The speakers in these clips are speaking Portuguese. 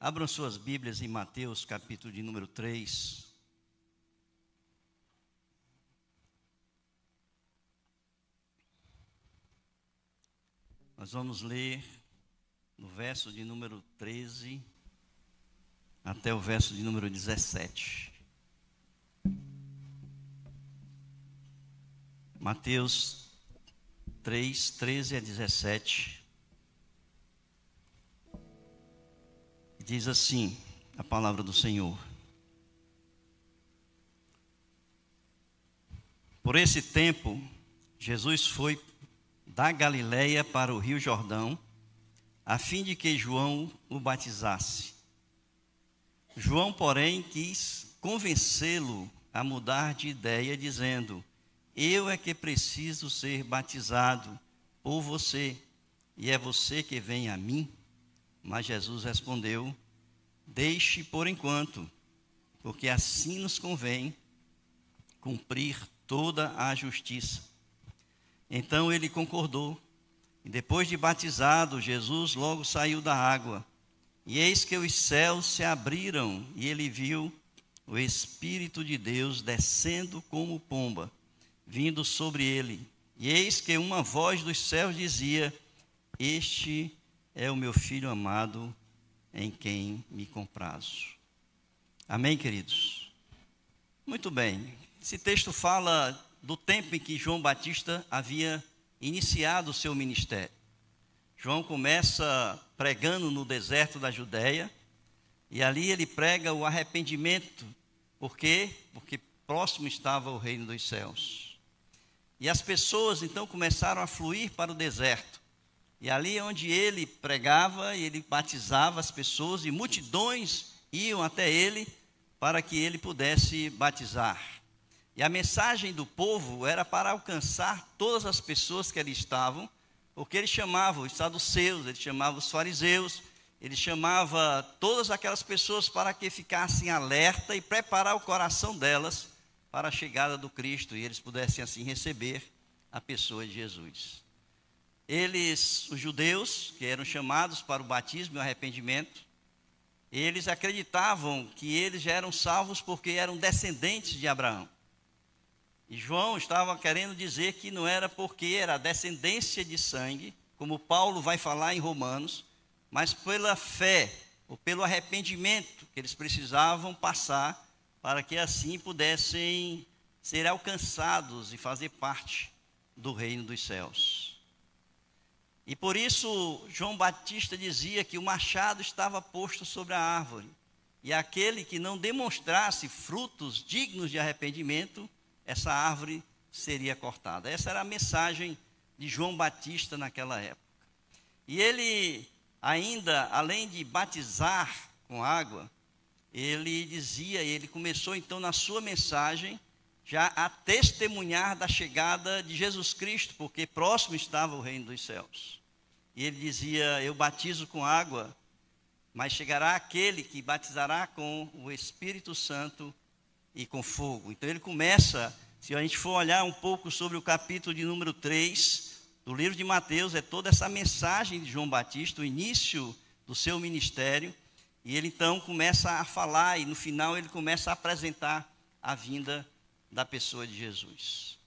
Abram suas Bíblias em Mateus, capítulo de número 3. Nós vamos ler no verso de número 13 até o verso de número 17. Mateus 3, 13 a 17. Diz assim a palavra do Senhor: Por esse tempo, Jesus foi da Galileia para o Rio Jordão, a fim de que João o batizasse. João, porém, quis convencê-lo a mudar de ideia, dizendo: Eu é que preciso ser batizado por você, e é você que vem a mim? Mas Jesus respondeu: Deixe por enquanto, porque assim nos convém cumprir toda a justiça. Então ele concordou, e depois de batizado, Jesus logo saiu da água. E eis que os céus se abriram, e ele viu o Espírito de Deus descendo como pomba, vindo sobre ele. E eis que uma voz dos céus dizia: Este é o meu Filho amado, em quem me comprazo. Amém, queridos? Muito bem. Esse texto fala do tempo em que João Batista havia iniciado o seu ministério. João começa pregando no deserto da Judéia, e ali ele prega o arrependimento. Por quê? Porque próximo estava o reino dos céus. E as pessoas então começaram a fluir para o deserto. E ali onde ele pregava, ele batizava as pessoas, e multidões iam até ele para que ele pudesse batizar. E a mensagem do povo era para alcançar todas as pessoas que ali estavam, porque ele chamava os saduceus, ele chamava os fariseus, ele chamava todas aquelas pessoas para que ficassem alerta e preparar o coração delas para a chegada do Cristo, e eles pudessem assim receber a pessoa de Jesus. Eles, os judeus, que eram chamados para o batismo e o arrependimento, eles acreditavam que eles já eram salvos porque eram descendentes de Abraão. E João estava querendo dizer que não era porque era descendência de sangue, como Paulo vai falar em Romanos, mas pela fé, ou pelo arrependimento que eles precisavam passar para que assim pudessem ser alcançados e fazer parte do reino dos céus. E por isso João Batista dizia que o machado estava posto sobre a árvore, e aquele que não demonstrasse frutos dignos de arrependimento, essa árvore seria cortada. Essa era a mensagem de João Batista naquela época. E ele ainda, além de batizar com água, ele dizia, ele começou então na sua mensagem já a testemunhar da chegada de Jesus Cristo, porque próximo estava o reino dos céus. E ele dizia: Eu batizo com água, mas chegará aquele que batizará com o Espírito Santo e com fogo. Então ele começa, se a gente for olhar um pouco sobre o capítulo de número 3 do livro de Mateus, é toda essa mensagem de João Batista, o início do seu ministério, e ele então começa a falar, e no final ele começa a apresentar a vinda da pessoa de Jesus.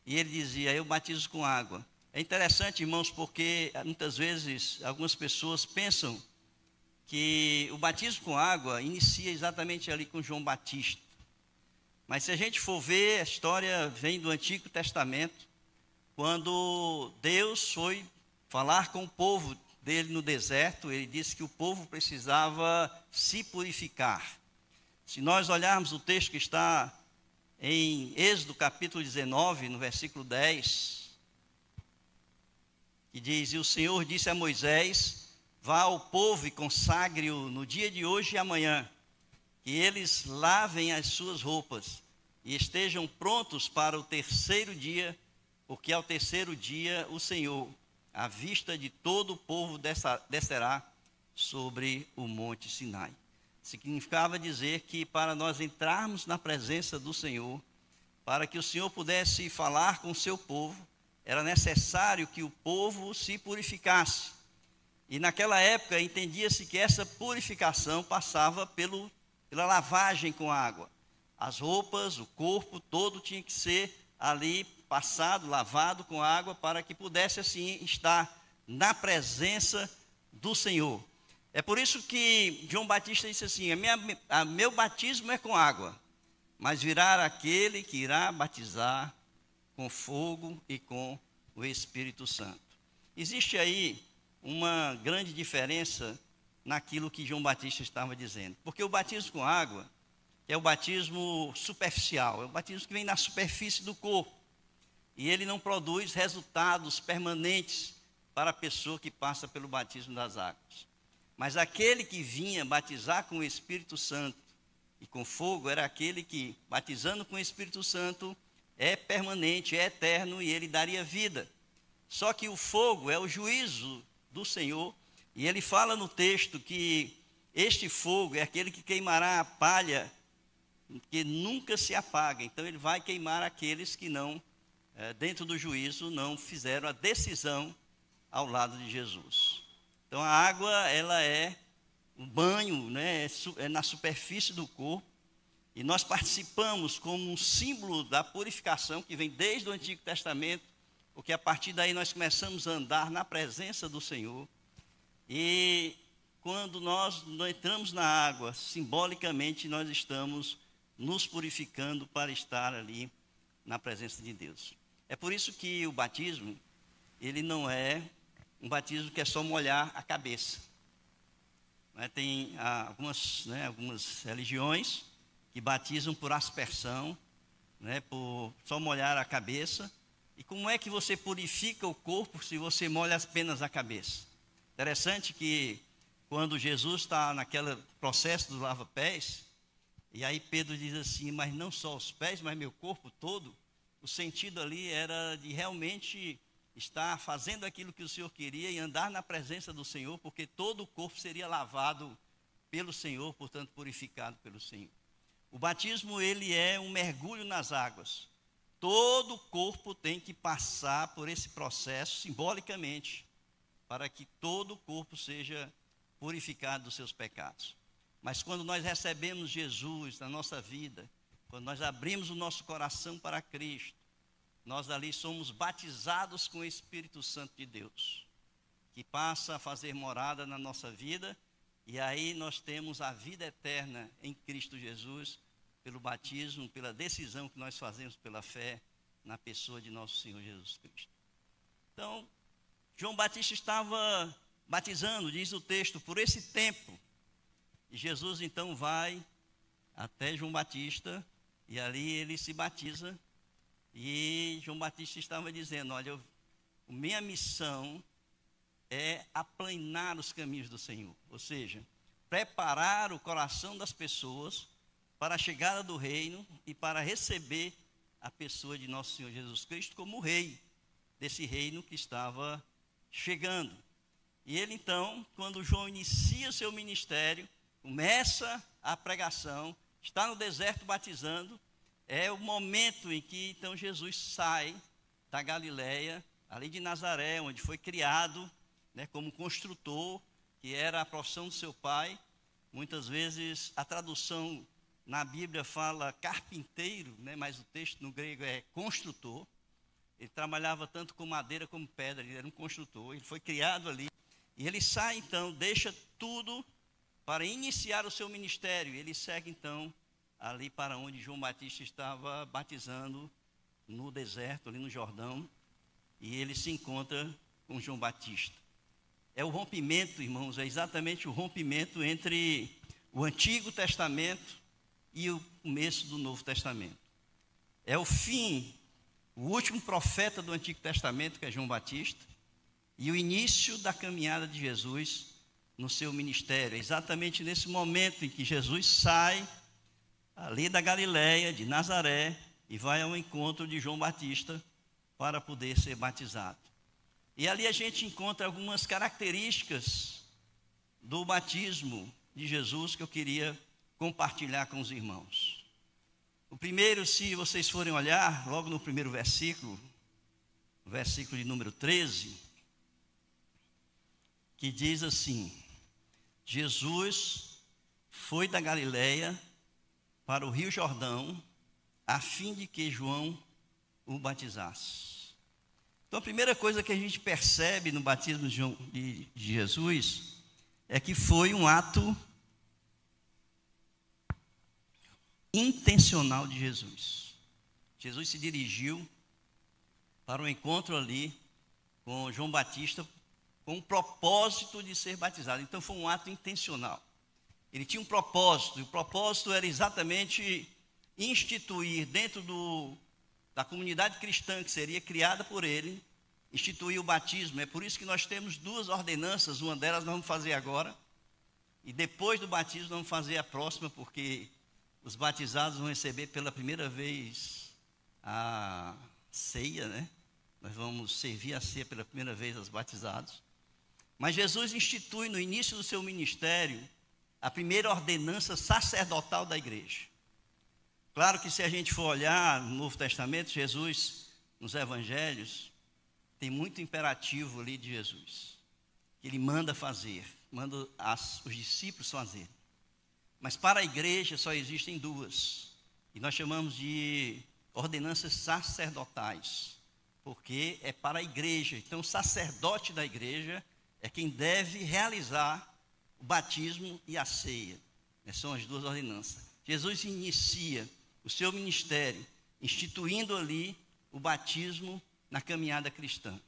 E ele dizia: Eu batizo com água. É interessante, irmãos, porque muitas vezes algumas pessoas pensam que o batismo com água inicia exatamente ali com João Batista. Mas se a gente for ver, a história vem do Antigo Testamento, quando Deus foi falar com o povo dele no deserto, ele disse que o povo precisava se purificar. Se nós olharmos o texto que está em Êxodo capítulo 19, no versículo 10, que diz: E o Senhor disse a Moisés: Vá ao povo e consagre-o no dia de hoje e amanhã, que eles lavem as suas roupas e estejam prontos para o terceiro dia, porque ao terceiro dia o Senhor, à vista de todo o povo, descerá sobre o monte Sinai. Significava dizer que para nós entrarmos na presença do Senhor, para que o Senhor pudesse falar com o seu povo, era necessário que o povo se purificasse. E naquela época entendia-se que essa purificação passava pela lavagem com água. As roupas, o corpo todo tinha que ser ali passado, lavado com água, para que pudesse assim estar na presença do Senhor. É por isso que João Batista disse assim: meu batismo é com água, mas virá aquele que irá batizar com fogo e com o Espírito Santo. Existe aí uma grande diferença naquilo que João Batista estava dizendo, porque o batismo com água é o batismo superficial, é o batismo que vem na superfície do corpo, e ele não produz resultados permanentes para a pessoa que passa pelo batismo das águas. Mas aquele que vinha batizar com o Espírito Santo e com fogo era aquele que, batizando com o Espírito Santo, é permanente, é eterno, e ele daria vida. Só que o fogo é o juízo do Senhor, e ele fala no texto que este fogo é aquele que queimará a palha, que nunca se apaga. Então ele vai queimar aqueles que não, dentro do juízo, não fizeram a decisão ao lado de Jesus. Então a água, ela é um banho, né, é na superfície do corpo, e nós participamos como um símbolo da purificação que vem desde o Antigo Testamento, porque a partir daí nós começamos a andar na presença do Senhor. E quando nós entramos na água, simbolicamente nós estamos nos purificando para estar ali na presença de Deus. É por isso que o batismo, ele não é um batismo que é só molhar a cabeça. Tem algumas religiões que batizam por aspersão, por só molhar a cabeça. E como é que você purifica o corpo se você molha apenas a cabeça? Interessante que quando Jesus está naquele processo do lava-pés, e aí Pedro diz assim: mas não só os pés, mas meu corpo todo. O sentido ali era de realmente estar fazendo aquilo que o Senhor queria e andar na presença do Senhor, porque todo o corpo seria lavado pelo Senhor, portanto purificado pelo Senhor. O batismo, ele é um mergulho nas águas. Todo o corpo tem que passar por esse processo simbolicamente, para que todo o corpo seja purificado dos seus pecados. Mas quando nós recebemos Jesus na nossa vida, quando nós abrimos o nosso coração para Cristo, nós ali somos batizados com o Espírito Santo de Deus, que passa a fazer morada na nossa vida, e aí nós temos a vida eterna em Cristo Jesus, pelo batismo, pela decisão que nós fazemos pela fé na pessoa de nosso Senhor Jesus Cristo. Então, João Batista estava batizando, diz o texto, por esse tempo. E Jesus então vai até João Batista, e ali ele se batiza. E João Batista estava dizendo: olha, minha missão é aplanar os caminhos do Senhor. Ou seja, preparar o coração das pessoas para a chegada do reino e para receber a pessoa de nosso Senhor Jesus Cristo como rei desse reino que estava chegando. E ele então, quando João inicia o seu ministério, começa a pregação, está no deserto batizando, é o momento em que então Jesus sai da Galileia, ali de Nazaré, onde foi criado, como construtor, que era a profissão do seu pai. Muitas vezes a tradução na Bíblia fala carpinteiro, mas o texto no grego é construtor. Ele trabalhava tanto com madeira como pedra, ele era um construtor, ele foi criado ali. E ele sai então, deixa tudo para iniciar o seu ministério. Ele segue então ali para onde João Batista estava batizando, no deserto, ali no Jordão. E ele se encontra com João Batista. É o rompimento, irmãos, é exatamente o rompimento entre o Antigo Testamento e o começo do Novo Testamento. É o fim, o último profeta do Antigo Testamento, que é João Batista, e o início da caminhada de Jesus no seu ministério. É exatamente nesse momento em que Jesus sai ali da Galileia, de Nazaré, e vai ao encontro de João Batista para poder ser batizado. E ali a gente encontra algumas características do batismo de Jesus que eu queria compartilhar com os irmãos. O primeiro, se vocês forem olhar, logo no primeiro versículo, o versículo de número 13, que diz assim: Jesus foi da Galileia para o Rio Jordão, a fim de que João o batizasse. Então, a primeira coisa que a gente percebe no batismo de Jesus é que foi um ato intencional de Jesus. Jesus se dirigiu para um encontro ali com João Batista, com o propósito de ser batizado. Então, foi um ato intencional. Ele tinha um propósito, e o propósito era exatamente instituir dentro da comunidade cristã que seria criada por ele, instituir o batismo. É por isso que nós temos duas ordenanças, uma delas nós vamos fazer agora, e depois do batismo nós vamos fazer a próxima, porque os batizados vão receber pela primeira vez a ceia, né? Nós vamos servir a ceia pela primeira vez aos batizados. Mas Jesus institui no início do seu ministério a primeira ordenança sacerdotal da igreja. Claro que se a gente for olhar no Novo Testamento, Jesus, nos evangelhos, tem muito imperativo ali de Jesus, que ele manda fazer, manda os discípulos fazer. Mas para a igreja só existem duas, e nós chamamos de ordenanças sacerdotais, porque é para a igreja. Então o sacerdote da igreja é quem deve realizar o batismo e a ceia. Essas são as duas ordenanças. Jesus inicia o seu ministério instituindo ali o batismo na caminhada cristã.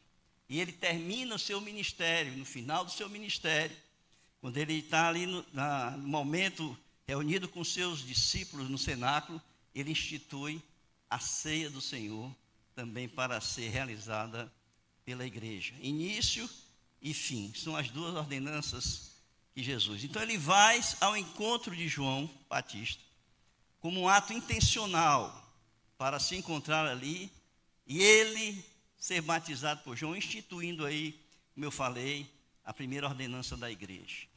E ele termina o seu ministério, no final do seu ministério, quando ele está ali no momento reunido com seus discípulos no cenáculo, ele institui a ceia do Senhor, também para ser realizada pela igreja. Início e fim, são as duas ordenanças que Jesus. Então ele vai ao encontro de João Batista, como um ato intencional, para se encontrar ali, e ele ser batizado por João, instituindo aí, como eu falei, a primeira ordenança da igreja.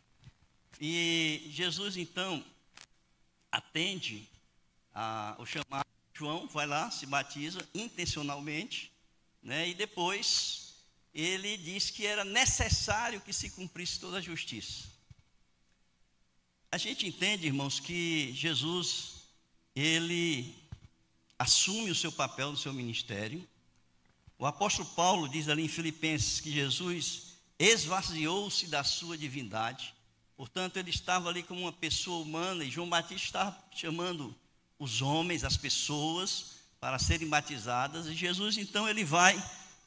E Jesus, então, atende o chamado. João vai lá, se batiza intencionalmente, né? E depois ele diz que era necessário que se cumprisse toda a justiça. A gente entende, irmãos, que Jesus, ele assume o seu papel no seu ministério. O apóstolo Paulo diz ali em Filipenses que Jesus esvaziou-se da sua divindade. Portanto, ele estava ali como uma pessoa humana, e João Batista estava chamando os homens, as pessoas, para serem batizadas. E Jesus, então, ele vai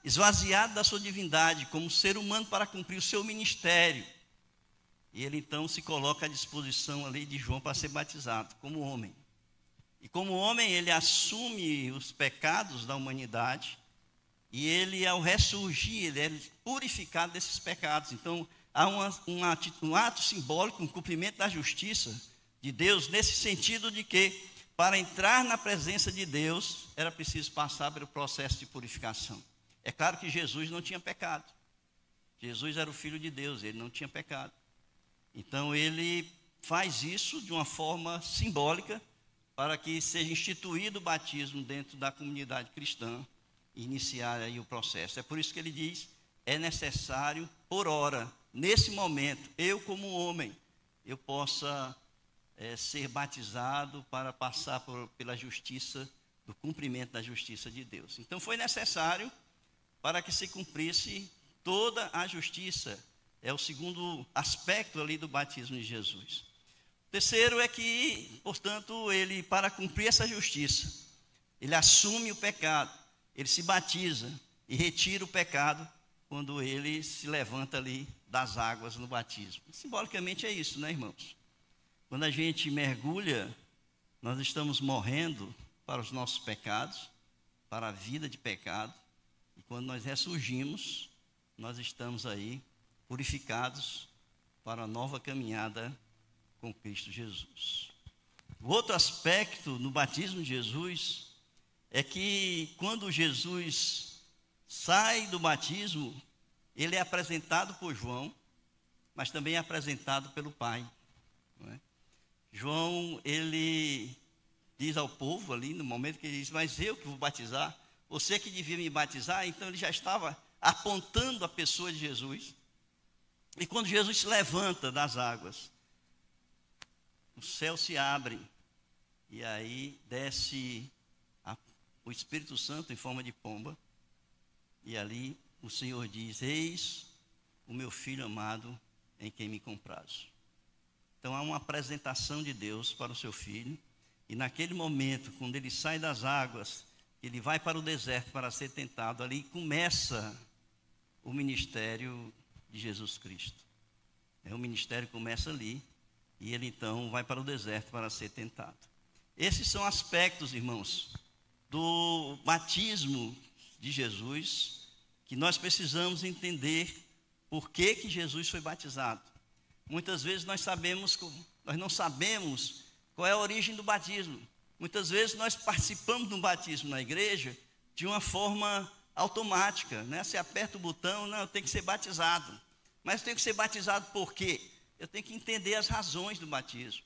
esvaziado da sua divindade como ser humano para cumprir o seu ministério. E ele, então, se coloca à disposição ali de João para ser batizado, como homem. E como homem, ele assume os pecados da humanidade, e ele, ao ressurgir, ele é purificado desses pecados. Então, há um ato simbólico, um cumprimento da justiça de Deus, nesse sentido de que, para entrar na presença de Deus, era preciso passar pelo processo de purificação. É claro que Jesus não tinha pecado. Jesus era o Filho de Deus, ele não tinha pecado. Então, ele faz isso de uma forma simbólica, para que seja instituído o batismo dentro da comunidade cristã, e iniciar aí o processo. É por isso que ele diz, é necessário, por ora, nesse momento, eu como homem, eu possa ser batizado para passar pela justiça, do cumprimento da justiça de Deus. Então foi necessário para que se cumprisse toda a justiça. É o segundo aspecto ali do batismo de Jesus. O terceiro é que, portanto, ele, para cumprir essa justiça, ele assume o pecado, ele se batiza e retira o pecado quando ele se levanta ali das águas no batismo. Simbolicamente é isso, né, irmãos? Quando a gente mergulha, nós estamos morrendo para os nossos pecados, para a vida de pecado, e quando nós ressurgimos, nós estamos aí purificados para a nova caminhada com Cristo Jesus. O outro aspecto no batismo de Jesus é que quando Jesus sai do batismo, ele é apresentado por João, mas também é apresentado pelo Pai, não é? João, ele diz ao povo ali, no momento que ele diz, mas eu que vou batizar, você que devia me batizar. Então ele já estava apontando a pessoa de Jesus, E quando Jesus se levanta das águas, o céu se abre, e aí desce o Espírito Santo em forma de pomba, e ali o Senhor diz: eis o meu filho amado em quem me comprazo. Então há uma apresentação de Deus para o seu filho, e naquele momento, quando ele sai das águas, ele vai para o deserto para ser tentado, ali começa o ministério de Jesus Cristo. O ministério começa ali, e ele então vai para o deserto para ser tentado. Esses são aspectos, irmãos, do batismo de Jesus, que nós precisamos entender por que Jesus foi batizado. Muitas vezes nós não sabemos qual é a origem do batismo. Muitas vezes nós participamos do batismo na igreja de uma forma automática, né? Você aperta o botão, não, eu tenho que ser batizado. Mas eu tenho que ser batizado por quê? Eu tenho que entender as razões do batismo.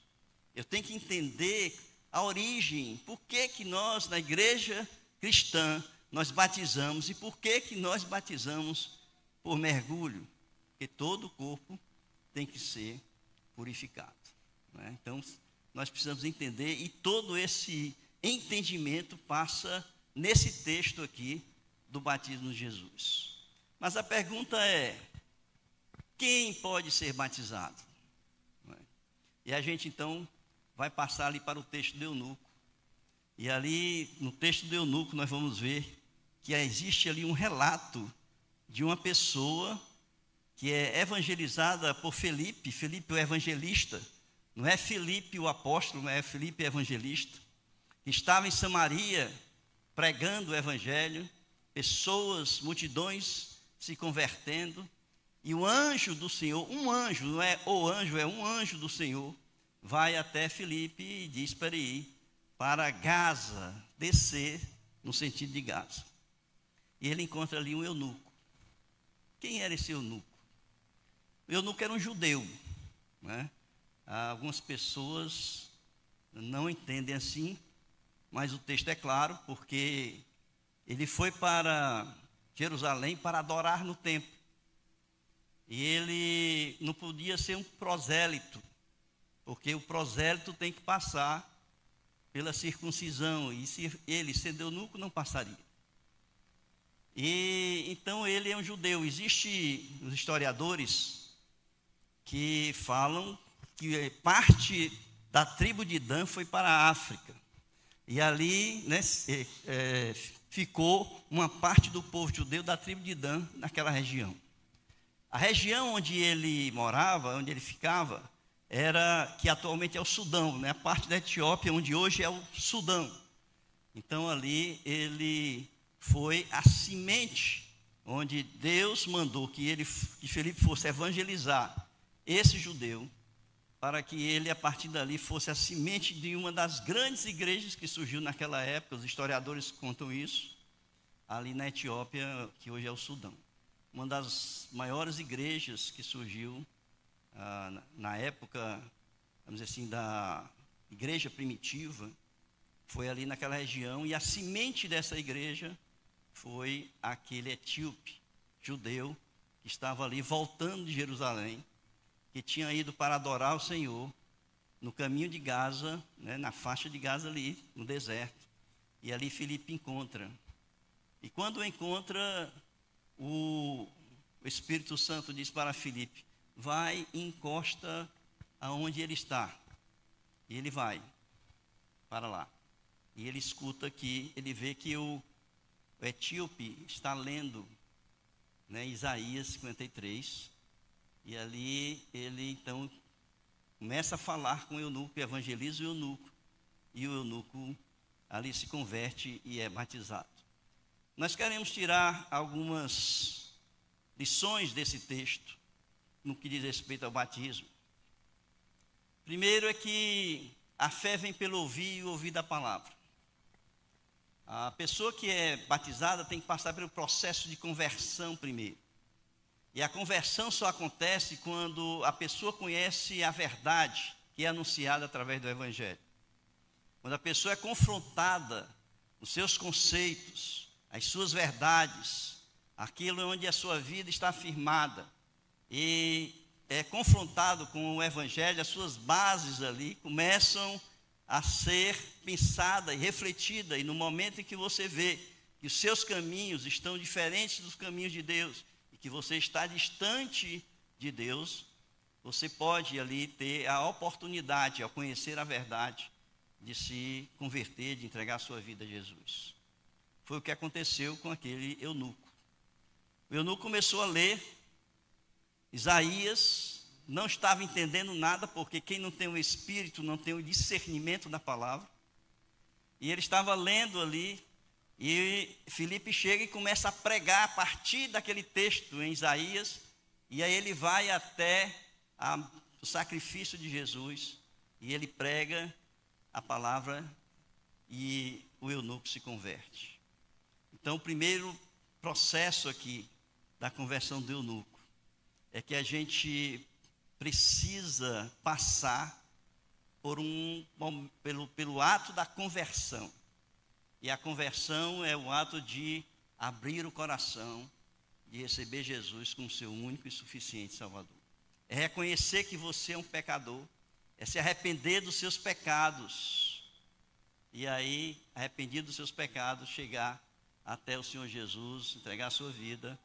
Eu tenho que entender a origem, por que nós, na igreja cristã, nós batizamos e por que nós batizamos por mergulho. Porque todo o corpo tem que ser purificado, né? Então, nós precisamos entender, e todo esse entendimento passa nesse texto aqui do batismo de Jesus. Mas a pergunta é: quem pode ser batizado? E a gente então vai passar ali para o texto do eunuco. E ali no texto do eunuco nós vamos ver que existe ali um relato de uma pessoa que é evangelizada por Filipe. Filipe o evangelista, não é Filipe o apóstolo, não é Filipe o evangelista, que estava em Samaria pregando o evangelho, pessoas, multidões se convertendo, e o anjo do Senhor, um anjo, não é o anjo, é um anjo do Senhor, vai até Filipe e diz para ele ir para Gaza, descer no sentido de Gaza. E ele encontra ali um eunuco. Quem era esse eunuco? O eunuco era um judeu, né? Algumas pessoas não entendem assim, mas o texto é claro, porque ele foi para Jerusalém para adorar no templo. E ele não podia ser um prosélito, porque o prosélito tem que passar pela circuncisão, e se ele sendo eunuco não passaria. E então ele é um judeu. Existem os historiadores que falam que parte da tribo de Dan foi para a África, e ali, né, ficou uma parte do povo judeu da tribo de Dan naquela região. A região onde ele morava, onde ele ficava, era que atualmente é o Sudão, né? A parte da Etiópia, onde hoje é o Sudão. Então ali ele foi a semente onde Deus mandou que Filipe fosse evangelizar esse judeu, para que ele, a partir dali, fosse a semente de uma das grandes igrejas que surgiu naquela época. Os historiadores contam isso, ali na Etiópia, que hoje é o Sudão. Uma das maiores igrejas que surgiu na época, vamos dizer assim, da igreja primitiva, foi ali naquela região, e a semente dessa igreja foi aquele etíope, judeu, que estava ali voltando de Jerusalém, que tinha ido para adorar o Senhor no caminho de Gaza, né, na faixa de Gaza ali, no deserto. E ali Filipe encontra. E quando o encontra, o Espírito Santo diz para Filipe: vai e encosta aonde ele está. E ele vai para lá. E ele escuta aqui, ele vê que o etíope está lendo, né, Isaías 53. E ali ele então começa a falar com o eunuco, evangeliza o eunuco. E o eunuco ali se converte e é batizado. Nós queremos tirar algumas lições desse texto, no que diz respeito ao batismo. Primeiro é que a fé vem pelo ouvir e o ouvir da palavra. A pessoa que é batizada tem que passar pelo processo de conversão primeiro. E a conversão só acontece quando a pessoa conhece a verdade que é anunciada através do Evangelho. Quando a pessoa é confrontada nos seus conceitos, as suas verdades, aquilo onde a sua vida está firmada, e é confrontado com o Evangelho, as suas bases ali começam a ser pensada e refletida, e no momento em que você vê que os seus caminhos estão diferentes dos caminhos de Deus, e que você está distante de Deus, você pode ali ter a oportunidade, ao conhecer a verdade, de se converter, de entregar a sua vida a Jesus. Foi o que aconteceu com aquele eunuco. O eunuco começou a ler Isaías, não estava entendendo nada, porque quem não tem o Espírito não tem o discernimento da palavra. E ele estava lendo ali, e Filipe chega e começa a pregar a partir daquele texto em Isaías, e aí ele vai até o sacrifício de Jesus, e ele prega a palavra, e o eunuco se converte. Então, o primeiro processo aqui da conversão do eunuco é que a gente precisa passar pelo ato da conversão. E a conversão é o ato de abrir o coração, de receber Jesus como seu único e suficiente Salvador. É reconhecer que você é um pecador, é se arrepender dos seus pecados. E aí, arrependido dos seus pecados, chegar até o Senhor Jesus, entregar a sua vida,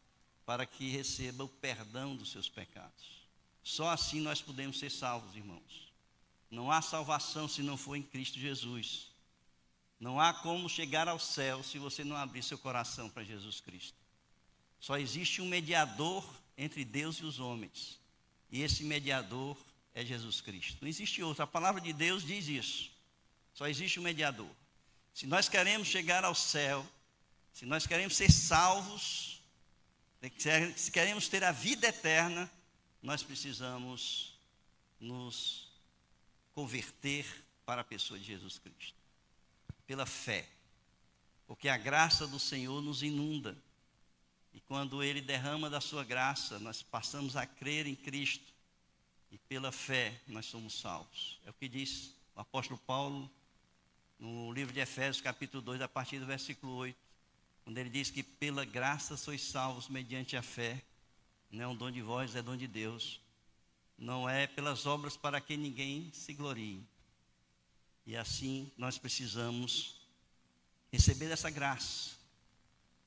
para que receba o perdão dos seus pecados. Só assim nós podemos ser salvos, irmãos. Não há salvação se não for em Cristo Jesus. Não há como chegar ao céu se você não abrir seu coração para Jesus Cristo. Só existe um mediador entre Deus e os homens. E esse mediador é Jesus Cristo. Não existe outro. A palavra de Deus diz isso. Só existe um mediador. Se nós queremos chegar ao céu, se nós queremos ser salvos, se queremos ter a vida eterna, nós precisamos nos converter para a pessoa de Jesus Cristo, pela fé, porque a graça do Senhor nos inunda, e quando Ele derrama da sua graça, nós passamos a crer em Cristo, e pela fé nós somos salvos. É o que diz o apóstolo Paulo no livro de Efésios, capítulo 2, a partir do versículo 8, quando ele diz que pela graça sois salvos mediante a fé. Não é um dom de vós, é dom de Deus. Não é pelas obras para que ninguém se glorie. E assim nós precisamos receber essa graça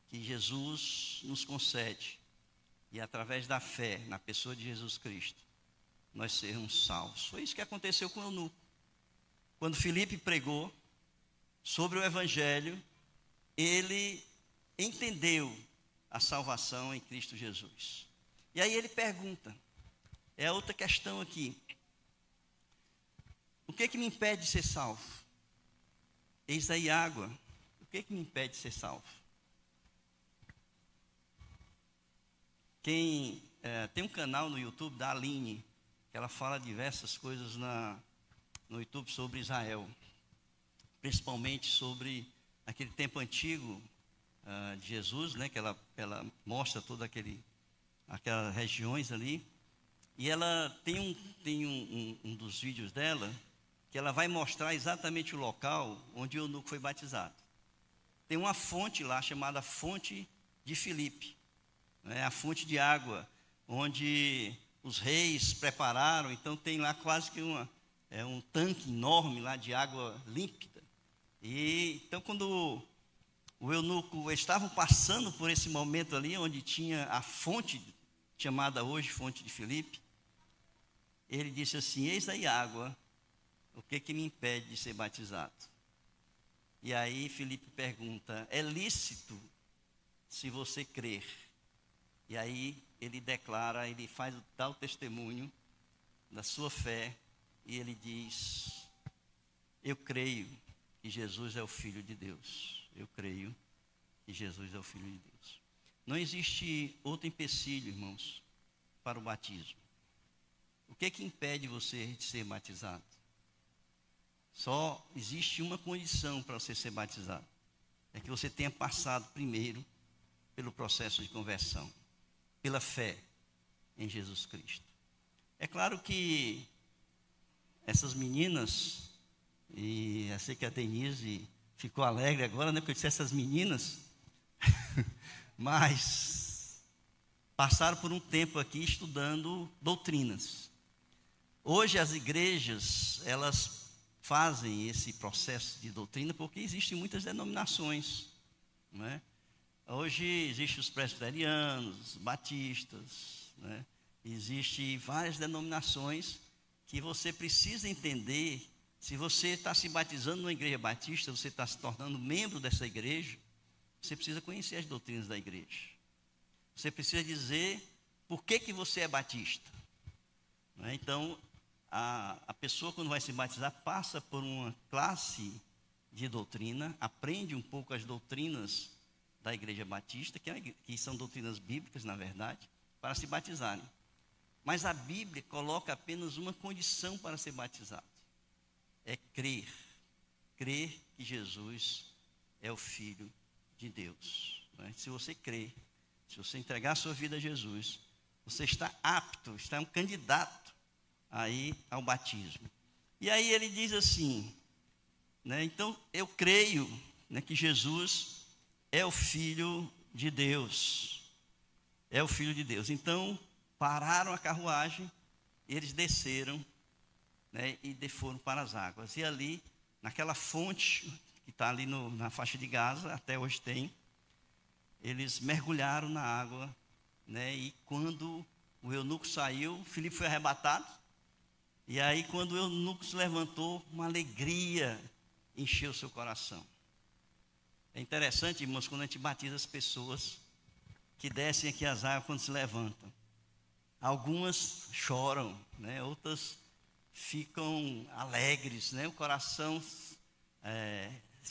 que Jesus nos concede. E através da fé na pessoa de Jesus Cristo, nós sermos salvos. Foi isso que aconteceu com o eunuco. Quando Filipe pregou sobre o Evangelho, ele entendeu a salvação em Cristo Jesus. E aí ele pergunta, é outra questão aqui. O que é que me impede de ser salvo? Eis aí água. O que é que me impede de ser salvo? Tem um canal no YouTube da Aline, que ela fala diversas coisas no YouTube sobre Israel. Principalmente sobre aquele tempo antigo de Jesus, né, que ela mostra todas aquelas regiões ali. E ela tem um dos vídeos dela, que ela vai mostrar exatamente o local onde o eunuco foi batizado. Tem uma fonte lá chamada Fonte de Filipe, né, a fonte de água, onde os reis prepararam. Então tem lá quase que um tanque enorme lá de água límpida. E então quando o eunuco estava passando por esse momento ali, onde tinha a fonte, chamada hoje Fonte de Filipe, ele disse assim, eis aí água, o que que me impede de ser batizado? E aí Filipe pergunta, é lícito se você crer? E aí ele declara, ele dá o testemunho da sua fé, e ele diz, eu creio que Jesus é o Filho de Deus. Eu creio que Jesus é o Filho de Deus. Não existe outro empecilho, irmãos, para o batismo. O que é que impede você de ser batizado? Só existe uma condição para você ser batizado. É que você tenha passado primeiro pelo processo de conversão, pela fé em Jesus Cristo. É claro que essas meninas, e eu sei que a Denise ficou alegre agora, né, porque eu disse essas meninas, mas passaram por um tempo aqui estudando doutrinas. Hoje as igrejas, elas fazem esse processo de doutrina porque existem muitas denominações, não é? Hoje existem os presbiterianos, os batistas, né? Existem várias denominações que você precisa entender. Se você está se batizando numa igreja batista, você está se tornando membro dessa igreja, você precisa conhecer as doutrinas da igreja. Você precisa dizer por que você é batista. Não é? Então, a pessoa, quando vai se batizar, passa por uma classe de doutrina, aprende um pouco as doutrinas da igreja batista, que são doutrinas bíblicas, na verdade, para se batizarem. Mas a Bíblia coloca apenas uma condição para ser batizado. É crer que Jesus é o Filho de Deus. Né? Se você crer, se você entregar a sua vida a Jesus, você está apto, está um candidato aí ao batismo. E aí ele diz assim, né? Então eu creio, né, que Jesus é o Filho de Deus. É o Filho de Deus. Então pararam a carruagem, eles desceram, né, e foram para as águas. E ali, naquela fonte que está ali na faixa de Gaza, até hoje tem, eles mergulharam na água, né, e quando o eunuco saiu, Filipe foi arrebatado. E aí, quando o eunuco se levantou, uma alegria encheu o seu coração. É interessante, irmãos, quando a gente batiza as pessoas que descem aqui as águas quando se levantam. Algumas choram, né? Outras ficam alegres, né? O coração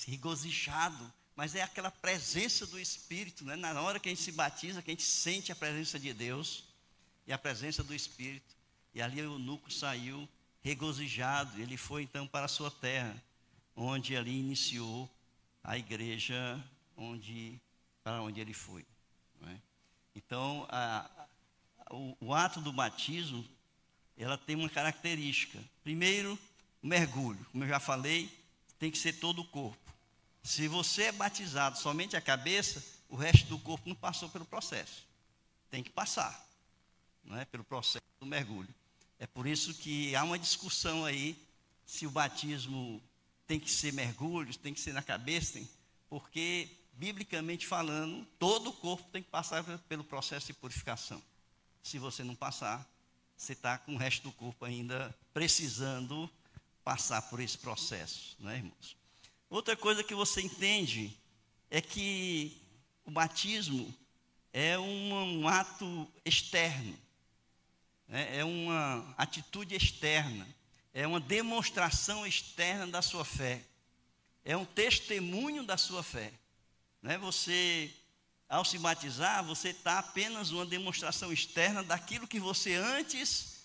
regozijado, mas é aquela presença do Espírito, né? Na hora que a gente se batiza, que a gente sente a presença de Deus e a presença do Espírito. E ali o eunuco saiu regozijado, ele foi então para a sua terra, onde ali iniciou a igreja para onde ele foi. Não é? Então, o ato do batismo, ela tem uma característica. Primeiro, o mergulho. Como eu já falei, tem que ser todo o corpo. Se você é batizado somente a cabeça, o resto do corpo não passou pelo processo. Tem que passar, não é? Pelo processo do mergulho. É por isso que há uma discussão aí, se o batismo tem que ser mergulho, tem que ser na cabeça, porque, biblicamente falando, todo o corpo tem que passar pelo processo de purificação. Se você não passar, você está com o resto do corpo ainda precisando passar por esse processo, não é, irmãos? Outra coisa que você entende é que o batismo é um ato externo, né? É uma atitude externa, é uma demonstração externa da sua fé, é um testemunho da sua fé, né? Você, ao se batizar, você está apenas uma demonstração externa daquilo que você antes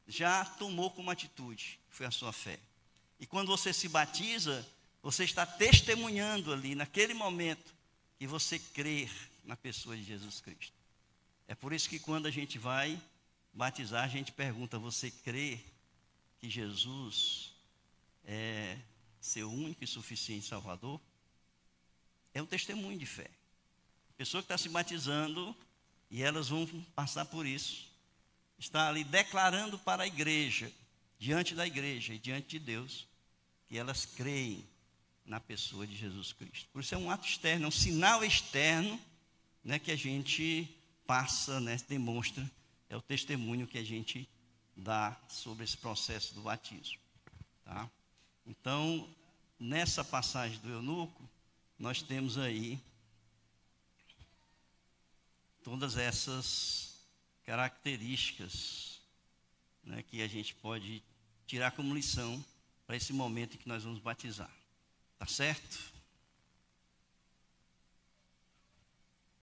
já tomou como atitude, foi a sua fé. E quando você se batiza, você está testemunhando ali, naquele momento, que você crê na pessoa de Jesus Cristo. É por isso que quando a gente vai batizar, a gente pergunta, você crê que Jesus é seu único e suficiente Salvador? É um testemunho de fé. A pessoa que está se batizando, e elas vão passar por isso, está ali declarando para a igreja, diante da igreja e diante de Deus, que elas creem na pessoa de Jesus Cristo. Por isso é um ato externo, é um sinal externo, né, que a gente passa, né, demonstra, é o testemunho que a gente dá sobre esse processo do batismo. Tá? Então, nessa passagem do eunuco, nós temos aí todas essas características, né, que a gente pode tirar como lição para esse momento em que nós vamos batizar. Tá certo?